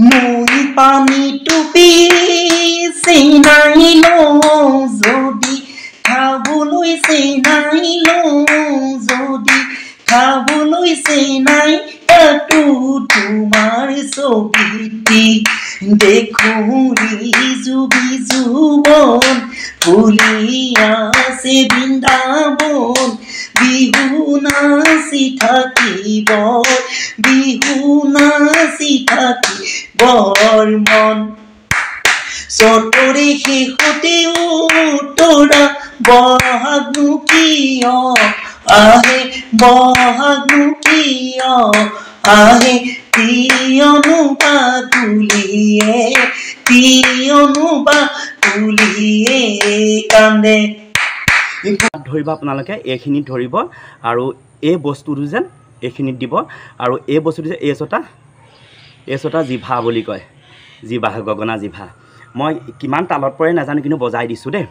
নৈ পানী টুপি চিনাই লওঁ যদি খাবলৈ চিনাই লওঁ যদি খাবলৈ চিনাই এটো তোমাৰ ছবিটি দেখোঁ ৰিজু বিজু বন ফুলি আছে বৃন্দাবন বিহু নাচি থাকিব বিহু নাচি থাকিবৰ মন চতৰে শেষতে উতৰা বহাগনো কিয় আহে বহাগনো কিয় আহে কিয়নো বা তুলিয়ে কান্দে ধৰিব আপোনালোকে এইখিনিত ধৰিব আৰু এই বস্তুটো যেন এইখিনিত দিব আৰু এই বস্তুটো যে এচটা জিভা বুলি কয় জিভা গগনা জিভা মই কিমান তালত পৰে নাজানো কিন্তু বজাই দিছোঁ দেই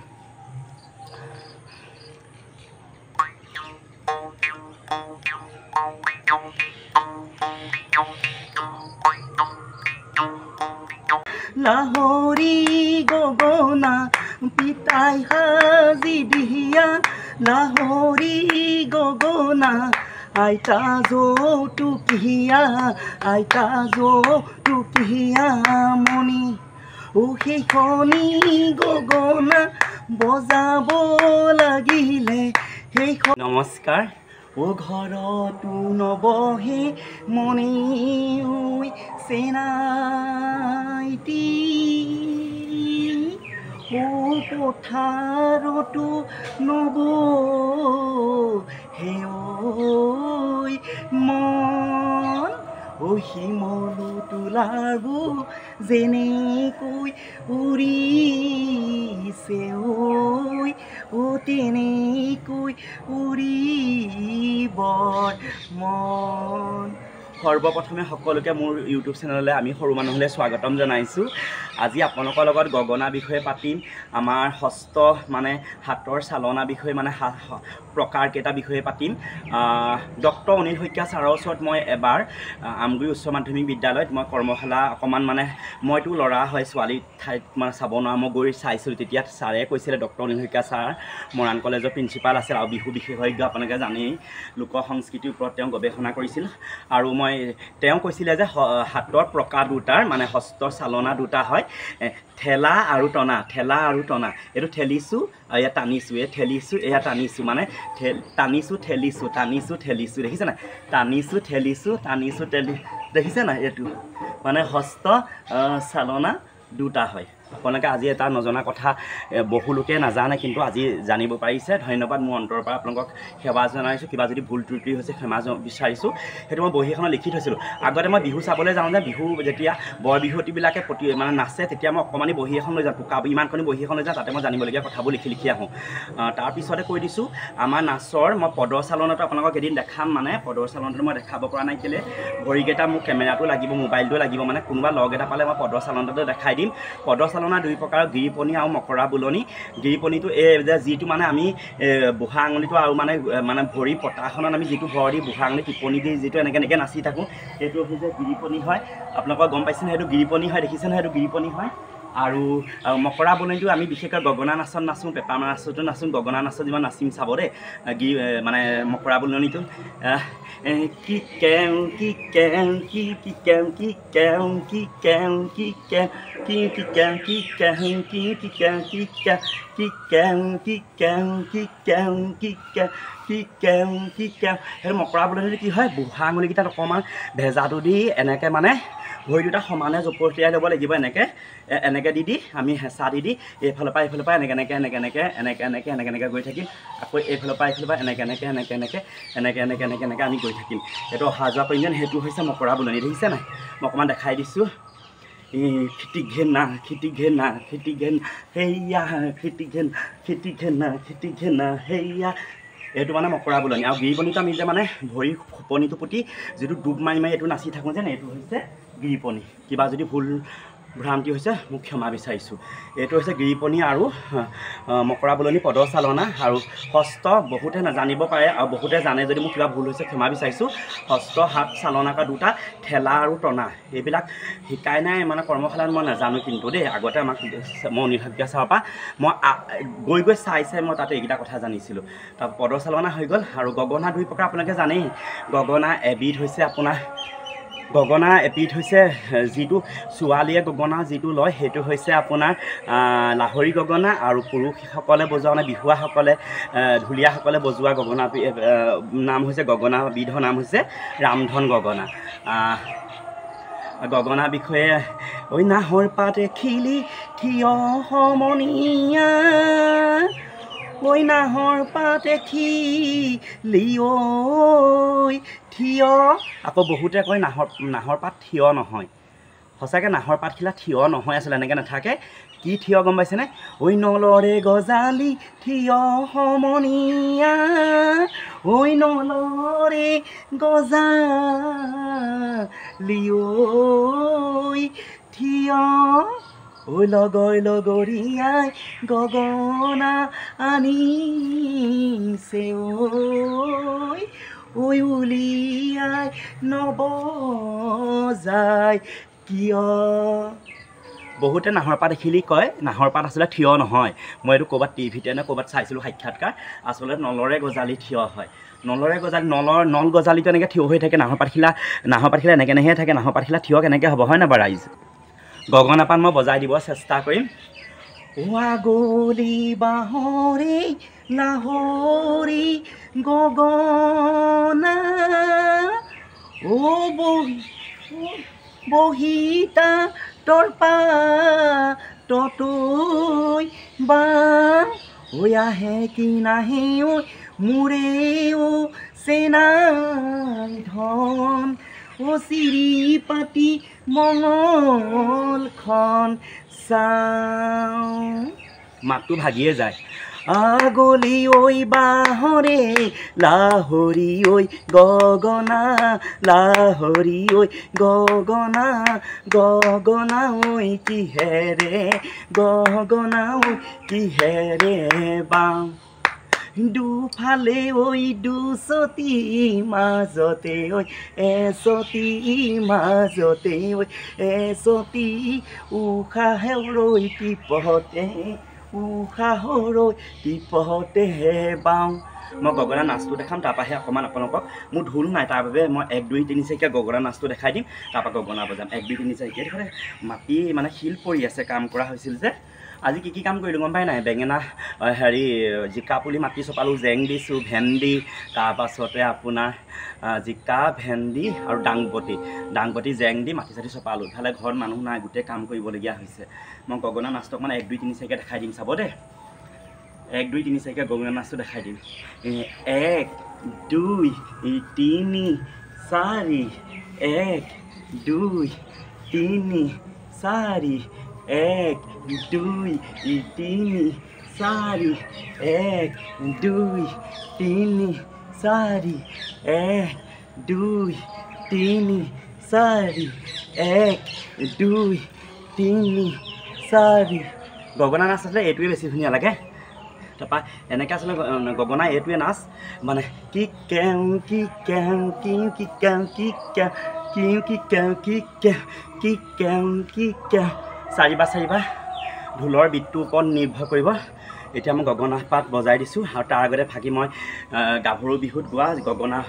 লাহৰি গগনা পিতাই সাজি দিয়া লাহৰি গগনা আইতা যৌতুকীয়া মণি ও সেইখনি গগনা বজাব লাগিলে সেইখন নমস্কাৰ ও ঘৰতো নবহে মণি চেনাইটি ও পথাৰতো নবহে মন ও শিমলু তোলাবো যেনেকৈ উৰিছে ও তেনেকৈ উৰিবৰ মন সৰ্বপ্ৰথমে সকলোকে মোৰ ইউটিউব চেনেললৈ আমি সৰু মানুহলৈ স্বাগতম জনাইছোঁ আজি আপোনালোকৰ লগত গগনা বিষয়ে পাতিম আমাৰ হস্ত মানে হাতৰ চালনা বিষয়ে মানে প্ৰকাৰকেইটা বিষয়ে পাতিম ডক্টৰ অনিল শইকীয়া ছাৰৰ ওচৰত মই এবাৰ আমগুৰি উচ্চ মাধ্যমিক বিদ্যালয়ত মই কৰ্মশালা অকণমান মানে মইতো ল'ৰা হয় ছোৱালী ঠাইত মানে চাব নোৱাৰা মই গৈ চাইছিলোঁ তেতিয়া ছাৰে কৈছিলে ডক্টৰ অনিল শইকীয়া ছাৰ মৰাণ কলেজৰ প্ৰিন্সিপাল আছিল আৰু বিহু বিশেষজ্ঞ আপোনালোকে জানেই লোক সংস্কৃতিৰ ওপৰত তেওঁ গৱেষণা কৰিছিল আৰু মই তেওঁ কৈছিলে যে হাতৰ প্ৰকাৰ দুটাৰ মানে হস্তৰ চালনা দুটা হয় ঠেলা আৰু টনা এইটো ঠেলিছোঁ এয়া টানিছোঁ এই ঠেলিছোঁ এয়া টানিছোঁ মানে টানিছোঁ ঠেলিছোঁ দেখিছে নাই টানিছোঁ ঠেলিছোঁ দেখিছে নাই এইটো মানে হস্ত চালনা দুটা হয় আপোনালোকে আজি এটা নজনা কথা বহু লোকে নাজানে কিন্তু আজি জানিব পাৰিছে ধন্যবাদ মোৰ অন্তৰৰ পৰা আপোনালোকক সেৱা জনাইছোঁ কিবা যদি ভুল ত্ৰুটি হৈছে ক্ষমা বিচাৰিছোঁ সেইটো মই বহী এখনত লিখি থৈছিলোঁ আগতে মই বিহু চাবলৈ যাওঁ যে বিহু যেতিয়া বৰ বিহুৱতীবিলাকে মানে নাচে তেতিয়া মই অকণমানি বহী এখন লৈ যাওঁ টোকা ইমানখনি বহী এখন লৈ যাওঁ তাতে মই জানিবলগীয়া কথাবোৰ লিখি আহোঁ তাৰপিছতে কৈ দিছোঁ আমাৰ নাচৰ মই পদৰ চালনাটো আপোনালোকক এদিন দেখাম মানে পদৰ চালনাটো মই দেখাব পৰা নাই কেলৈ ভৰিকেইটা মোৰ কেমেৰাটো লাগিব মোবাইলটো লাগিব মানে কোনোবা লগ এটা পালে মই পদৰ চালনাটো দেখাই দিম পদৰ চালনা দুই প্ৰকাৰৰ গিৰিপনি আৰু মকৰা বুলনি গিৰিপনিটো এই যে যিটো মানে আমি বুঢ়া আঙুলিটো আৰু মানে ভৰি পতাখনত আমি যিটো ভৰ দি বুঢ়া আঙুলি টিপনি দি যিটো এনেকৈ নাচি থাকোঁ সেইটো হৈছে গিৰিপনি হয় আপোনালোকক গম পাইছেনে সেইটো গিৰিপনি হয় দেখিছেনে সেইটো গিৰিপনি হয় আৰু মকৰা বুলনিটো আমি বিশেষকৈ গগনা নাচত নাচোঁ পেপা নাচতো নাচোঁ গগনা নাচত যিমান নাচিম চাব দেই মানে মকৰা বুলনিটো কি কেও কি কেও কি কেও কি কেও কি কেও কি কেও কি কেও কি কেও কি কেও কি কেও কি কেও কি কেও কি কেও কি কেও কি কেও কি কেও সেই মকৰা বুলনিটো কি হয় বুঢ়া আঙুলিকেইটাত অকণমান ভেজাটো দি এনেকৈ মানে ভৰি দুটা সমানে জপতিয়াই ল'ব লাগিব এনেকৈ দি আমি হেঁচা দি এইফালৰ পৰা এনেকৈ গৈ থাকিম আকৌ এইফালৰ পৰা এনেকৈ আমি গৈ থাকিম এইটো অহা যোৱা কৰিম যেন সেইটো হৈছে মকৰা বুলনি দেখিছে নাই মই অকণমান দেখাই দিছোঁ খিটি ঘেনা সেয়া খিটি ঘেনা সেয়া এইটো মানে মকৰা বুলনি আৰু গিৰিপনিটো আমি যে মানে ভৰি খোপনিটো পুতি যিটো ডুব মাৰি এইটো নাচি থাকোঁ যেন এইটো হৈছে গিৰিপনি কিবা যদি ভুল ভ্ৰান্তি হৈছে মোক ক্ষমা বিচাৰিছোঁ এইটো হৈছে গিৰিপণি আৰু মকৰা বলনি পদচালনা আৰু হস্ত বহুতে নাজানিব পাৰে আৰু বহুতে জানে যদি মোক কিবা ভুল হৈছে ক্ষমা বিচাৰিছোঁ হস্ত হাত চালনা কৰা দুটা ঠেলা আৰু টনা এইবিলাক শিকাই নাই মানে কৰ্মশালাত মই নাজানো কিন্তু দেই আগতে আমাক মই অনিভাগ্য ছাৰৰ পৰা মই গৈ চাই মই তাতে এইকেইটা কথা জানিছিলোঁ তাৰ পদচালনা হৈ গ'ল আৰু গগনা দুই প্ৰকাৰ আপোনালোকে জানেই গগনা এবিধ হৈছে আপোনাৰ গগনা এবিধ হৈছে যিটো ছোৱালীয়ে গগনা যিটো লয় সেইটো হৈছে আপোনাৰ লাহৰি গগনা আৰু পুৰুষসকলে বজোৱা মানে বিহুৱাসকলে ঢুলীয়াসকলে বজোৱা গগনা নাম হৈছে গগনাবিধৰ নাম হৈছে ৰামধন গগনা গগনা বিষয়ে ঐ নাহৰ পাতে খিলি থিয় সমনীয়া ঐ নাহৰ পাতে খিলি ঐ থিয় আকৌ বহুতে কয় নাহৰ পাত থিয় নহয় সঁচাকৈ নাহৰ পাতখিলা থিয় নহয় আচলতে এনেকৈ নাথাকে কি থিয় গম পাইছেনে ঐ নলৰে গজালি থিয় সমনীয়া ঐ নলৰে গজালি ঐ থিয় ঐ লগৰীয়াই গগনা আনিছে ঐ উলিয়াই নবজাই কিয় বহুতে নাহৰ পাত দেখিলি কয় নাহৰ পাত আচলতে থিয় নহয় মই এইটো ক'ৰবাত টিভিতে নে ক'ৰবাত চাইছিলোঁ সাক্ষাৎকাৰ আচলতে নলৰে গজালি থিয় হয় নলৰে গজালি নল গজালিটো এনেকৈ থিয় হৈ থাকে নাহৰ পাতখিলা এনেকৈ থাকে নাহৰ পাতখিলা থিয় কেনেকৈ হ'ব হয় নাই বাৰু ৰাইজ গগনা পাত মই বজাই দিব চেষ্টা কৰিম গলি বাহৰে লাহৰি গগনা বহিতা তৰপা ততৈ বা আহে কি নাহে মোৰে চেনাই ধন চিৰি পাতি মঙলখন চাওঁ মাতটো ভাগিয়ে যায় আগলি ঐ বাহৰে লাহৰি ঐ গগনা লাহৰি ঐ গগনা গগনা ঐ কিহেৰে গগনা ঐ কিহেৰে বাওঁ দুফালে ঐ দুচতি মাজতে ঐ এচতি মাজতে ঐ এচতি উশাহে ৰৈ টিপতে উশাহৰৈ টিপতে বাওঁ মই গগনা নাচটো দেখাম তাৰপৰাহে অকণমান আপোনালোকক মোৰ ঢোল নাই তাৰ বাবে মই 1 2 3 4 গগনা নাচটো দেখাই দিম তাৰপৰা গগনা বজাম 1 2 3 4 দেখোনে মাটি মানে শিল পৰি আছে কাম কৰা হৈছিল যে আজি কি কাম কৰিলোঁ গম পাই নাই বেঙেনা হেৰি জিকা পুলি মাটি চপালোঁ জেং দিছোঁ ভেন্দি তাৰপাছতে আপোনাৰ জিকা ভেন্দি আৰু দাংবটি জেং দি মাটি চাটি চপালোঁ ইফালে ঘৰত মানুহ নাই গোটেই কাম কৰিবলগীয়া হৈছে মই গগনা নাচটো মানে 1 2 3 4 দেখাই দিম চাব দেই 1 2 3 4 গগনা নাচটো দেখাই দিম 1 2 3 4 1 2 3 4 1 2 3 4 1 2 3 4 1 2 3 4 1 2 3 4 গগনা নাচ আছিলে এইটোৱে বেছি ধুনীয়া লাগে তাৰপৰা এনেকৈ আচলতে গগনা এইটোৱে নাচ মানে কি কেও কি কেও কি কি কেও কি কেও কি কেও কি কেও কি কেও কি কেও চাৰিবা ঢোলৰ বিটটোৰ ওপৰত নিৰ্ভৰ কৰিব এতিয়া মই গগনা পাত বজাই দিছোঁ আৰু তাৰ আগতে ফাঁকি মই গাভৰু বিহুত গোৱা গগনা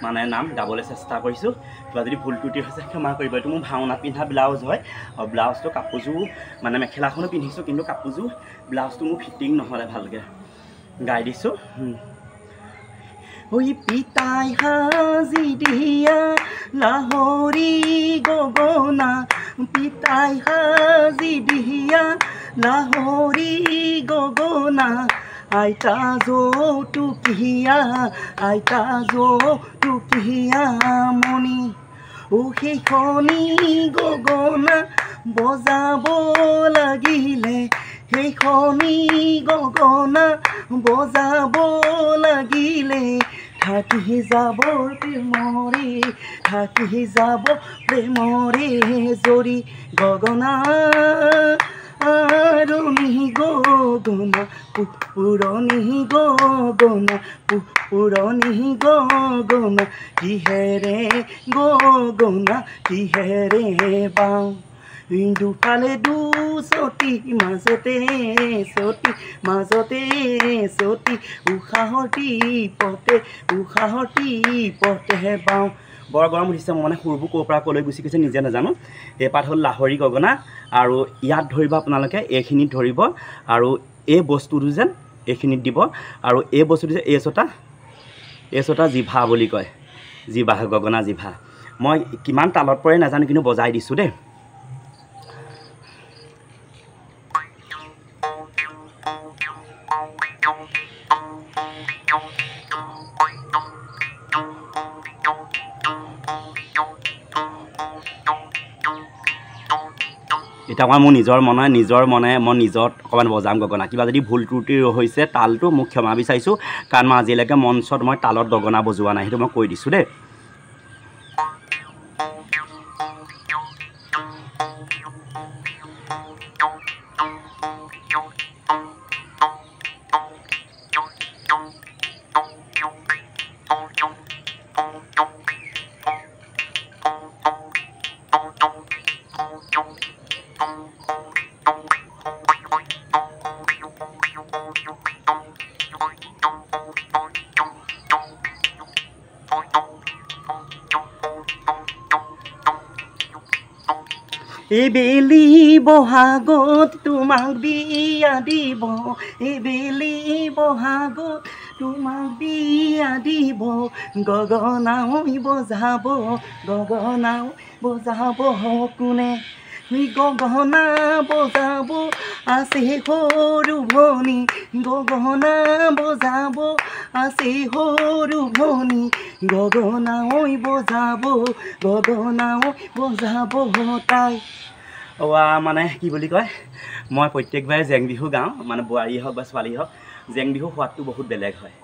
মানে নাম গাবলৈ চেষ্টা কৰিছোঁ কিবা যদি ভুল ত্ৰুটি হৈছে ক্ষমা কৰিব এইটো মোৰ ভাওনা পিন্ধা ব্লাউজ হয় আৰু ব্লাউজটো কাপোৰযোৰ মানে মেখেলাখনো পিন্ধিছোঁ কিন্তু কাপোৰযোৰ ব্লাউজটো মোৰ ফিটিং নহ'লে ভালকৈ গাই দিছোঁ ঐ পিতাই সাজি দিয়া লাহৰি গগনা পিতাই সাজি দিয়া লাহৰি গগনা আইতা যৌতুকীয়া মণি সেইখনি গগনা বজাব লাগিলে সেইখনি গগনা বজাব লাগিলে থাকি যাব প্ৰেমৰে থাকি যাব প্ৰেমৰে জৰি গগনা আৰণি গগনা পুৰণি গগনা পুৰণি গগনা কিহেৰে গগনা কিহেৰে বাওঁ দুফালে দুচটি মাজতে চটি উশাহৰ টিপতে বাওঁ বৰ গৰম উঠিছে মই মানে সুৰবোৰ ক'ৰ পৰা ক'লৈ গুচি গৈছে নিজে নাজানো এই পাত হ'ল লাহৰি গগনা আৰু ইয়াত ধৰিব আপোনালোকে এইখিনিত ধৰিব আৰু এই বস্তুটো যেন এইখিনিত দিব আৰু এই বস্তুটো যে এই ছটা জিভা বুলি কয় জিভা গগনা জিভা মই কিমান তালত পৰে নাজানো কিন্তু বজাই দিছোঁ দেই এটা মই মোৰ নিজৰ মনে মই নিজত অকণমান বজাম গগনা কিবা যদি ভুল ত্ৰুটি হৈছে তালটো মোক ক্ষমা বিচাৰিছোঁ কাৰণ মই আজিলৈকে মঞ্চত মই তালত গগনা বজোৱা নাই সেইটো মই কৈ দিছোঁ দেই এবেলি বহাগত তোমাক বিয়া দিব এবেলি বহাগত তোমাক বিয়া দিব গগনাও বজাব কোনে গগনা বজাব আছে সৰু ভনী গগনা বজাব আছে সৰু ভনী গগনাও বজাব তাই মানে কি বুলি কয় মই প্ৰত্যেকবাৰে জেং বিহু গাওঁ মানে বোৱাৰী হওক বা ছোৱালী হওক জেং বিহু সোৱাদটো বহুত বেলেগ হয়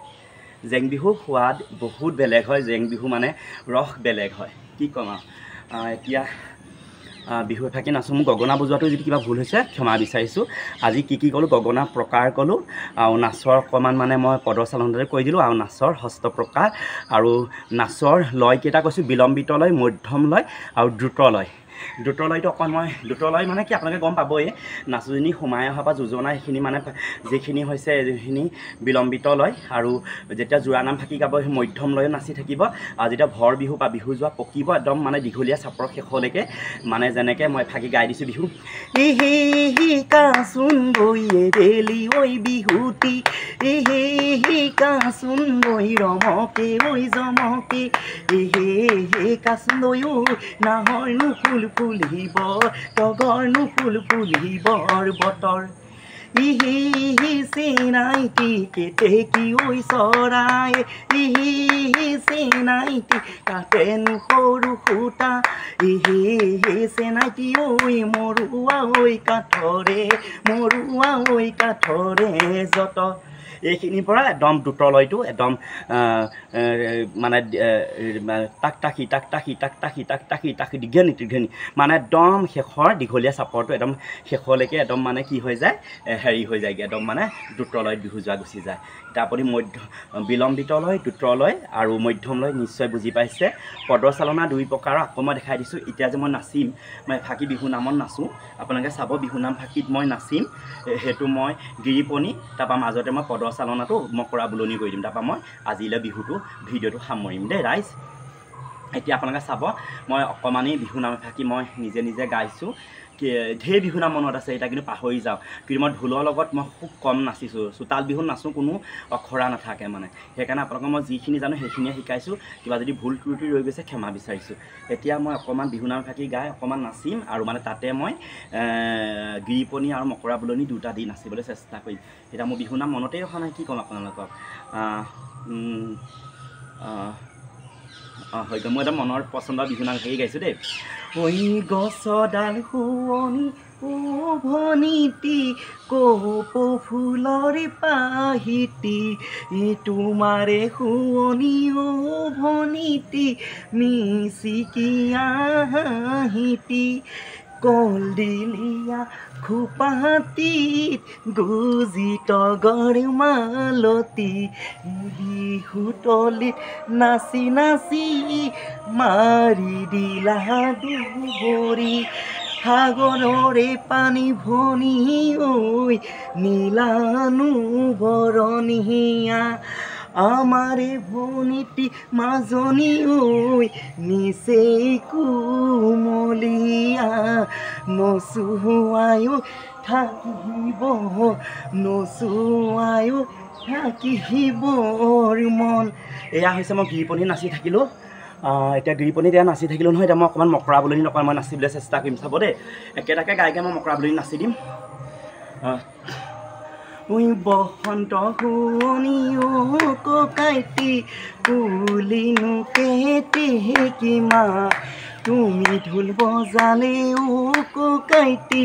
জেং বিহু সোৱাদ বহুত বেলেগ হয় জেং বিহু মানে ৰস বেলেগ হয় কি ক'ম আৰু এতিয়া বিহু এফাকি নাচোঁ মোৰ গগনা বজোৱাটো যদি কিবা ভুল হৈছে ক্ষমা বিচাৰিছোঁ আজি কি ক'লোঁ গগনা প্ৰকাৰ ক'লোঁ আৰু নাচৰ অকণমান মানে মই পদচালনতে কৈ দিলোঁ আৰু নাচৰ হস্ত প্ৰকাৰ আৰু নাচৰ লয়কেইটা কৈছোঁ বিলম্বিত লয় মধ্যম লয় আৰু দ্ৰুত লয় দ্ৰুতলয়টো অকণ মই দ্ৰুতলয় মানে কি আপোনালোকে গম পাবই নাচুজনী সোমাই অহা বা যোজনা সেইখিনি মানে যিখিনি হৈছে যিখিনি বিলম্বিত লয় আৰু যেতিয়া জোৰানাম ফাকি গাব সেই মধ্যম লয়ো নাচি থাকিব আৰু যেতিয়া ভৰ বিহু বা বিহু যোৱা পকিব একদম মানে দীঘলীয়া চাপৰ শেষলৈকে মানে যেনেকৈ মই ফাকি গাই দিছোঁ বিহু কাচোন বৈয়ে বেলি ঐ বিহুটি কাচোন বৈ ৰমকে ঐ জমকে কাচোন ঐ নাহৰনো ফুলিব তগৰনো ফুলিবৰ বতৰ চেনাইটি কেতেকী ঐ চৰাই চেনাইটি কাটেনো সৰু সূতা চেনাইটি ঐ মৰুৱা ঐ কাঠৰে যত এইখিনিৰ পৰা একদম দ্ৰুতলয়টো একদম মানে টাক টাকি দীঘেনি মানে একদম শেষৰ দীঘলীয়া চাপৰটো একদম শেষলৈকে একদম মানে কি হৈ যায় হেৰি হৈ যায়গৈ একদম মানে দ্ৰুতলয়ত বিহু যোৱা গুচি যায় এতিয়া আপুনি বিলম্বিত লয় দ্ৰুতলয় আৰু মধ্যম লয় নিশ্চয় বুজি পাইছে পদচালনা দুই প্ৰকাৰৰ আকৌ মই দেখাই দিছোঁ এতিয়া যে মই নাচিম মই ফাকি বিহু নামত নাচোঁ আপোনালোকে চাব বিহু নাম ফাকিত মই নাচিম সেইটো মই গিৰিপনি তাৰপৰা মাজতে মই পদচালনাটো মকৰা বুলনি কৰি দিম তাৰপৰা মই আজিলৈ বিহুটো ভিডিঅ'টো সামৰিম দেই ৰাইজ এতিয়া আপোনালোকে চাব মই অকণমানেই বিহু নাম ফাকি মই নিজে গাইছোঁ ঢেৰ বিহু নাম মনত আছে এতিয়া কিন্তু পাহৰি যাওঁ কিন্তু মই ঢোলৰ লগত মই খুব কম নাচিছোঁ চোতাল বিহুত নাচোঁ কোনো অখৰা নাথাকে মানে সেইকাৰণে আপোনালোকক মই যিখিনি জানো সেইখিনিয়ে শিকাইছোঁ কিবা যদি ভুল ত্ৰুটি ৰৈ গৈছে ক্ষমা বিচাৰিছোঁ এতিয়া মই অকণমান বিহু নাম ফাকি গাই অকণমান নাচিম আৰু মানে তাতে মই গিৰিপনি আৰু মকৰা বুলনি দুটা দি নাচিবলৈ চেষ্টা কৰিম এতিয়া মোৰ বিহু নাম মনতেই অহা নাই কি ক'ম আপোনালোকক হয়তো মই এটা মনৰ পচন্দৰ বিহু নাম হেৰি গাইছোঁ দেই ঐ গছডাল শুৱনি উভনিতি কপৌ ফুলৰ পাহিতি তোমাৰে শুৱনি উভনিতি মিচিকিয়া হাঁহিতি কলডিলীয়া খোপাটিত গুজি তগৰ মালতী বিহুতলিত নাচি নাচি মাৰি দিলা দুবৰি সাগৰৰে পানী ভনী ঐ নীলানু বৰণীয়া আমাৰে ভনীতি মাজনী ঐ নিচেই কুমলীয়া নচুৱায়ো থাকিব নচুৱায়ো থাকিবৰ মন এয়া হৈছে মই গিৰিপনি নাচি থাকিলোঁ এতিয়া গিৰিপনি এতিয়া নাচি থাকিলোঁ নহয় এতিয়া মই অকণমান মকৰা বুলনি নকৰা মই নাচিবলৈ চেষ্টা কৰিম চাব দেই একেটাকে গায়কে মই মকৰা বুলনি নাচি দিম ঐ বসন্ত শুৱনি ককাইটি কুলিনো কেতে কিমা তুমি ঢোল বজালে ককাইটি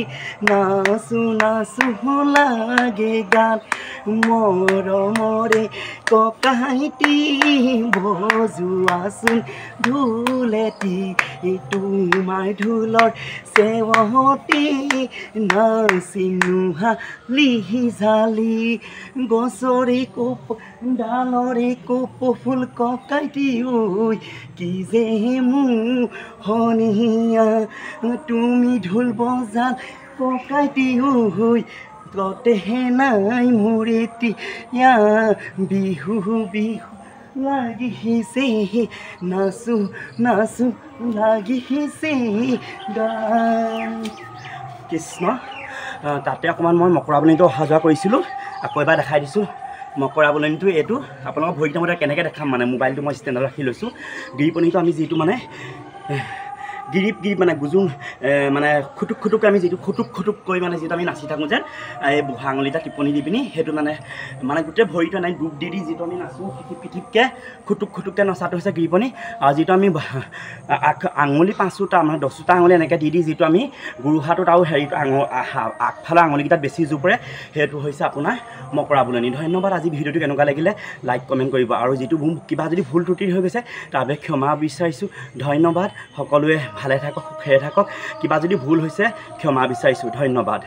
নাচো নাচো লাগে গান মৰমৰে ককাইটি বজোৱাচোন ঢোলেটি তোমাৰ ঢোলৰ চেৱতি নাচিম নোহালি জালি গছৰে কোপ ডালৰে কোপ ফুল ককাইটি ঐ কি যে মোহনীয়া তুমি ঢোল বজাল ককাইটি ঐ ততেহে নাই মোৰ এতিয়া বিহু বিহু লাগিছে নাচো নাচো লাগিছে গান কৃষ্ণ তাতে অকণমান মই মকৰা বুলনিটো অহা যোৱা কৰিছিলোঁ আকৌ এবাৰ দেখাই দিছোঁ মকৰা বুলনিটো এইটো আপোনালোকৰ ভৰিটো মতে কেনেকৈ দেখাম মানে মোবাইলটো মই ষ্টেণ্ডত ৰাখি লৈছোঁ গিৰিপনিটো আমি যিটো মানে গিৰিপ মানে গুজুং মানে খুটুক খুটুক আমি যিটো খুটুক খুটুক কৰি মানে যিটো আমি নাচি থাকোঁ যেন এই বুঢ়া আঙুলিটা টিপনি দি পিনি সেইটো মানে গোটেই ভৰিটো নাই ডুব দি যিটো আমি নাচোঁ পিঠিপকৈ খুটুক খুটুককৈ নচাটো হৈছে গিৰিপনি আৰু যিটো আমি আঙুলি 5টা মানে 10টা আঙুলি এনেকৈ দি যিটো আমি গুৰুহাটোত আৰু হেৰিটো আগফালৰ আঙুলিকেইটাত বেছি জোৰ পৰে সেইটো হৈছে আপোনাৰ মকৰা বুলনি ধন্যবাদ আজি ভিডিঅ'টো কেনেকুৱা লাগিলে লাইক কমেণ্ট কৰিব আৰু যিটো কিবা যদি ভুল ত্ৰুটি হৈ গৈছে তাৰ বাবে ক্ষমা বিচাৰিছোঁ ধন্যবাদ সকলোৱে ভালে থাকক সুখেৰে থাকক কিবা যদি ভুল হৈছে ক্ষমা বিচাৰিছোঁ ধন্যবাদ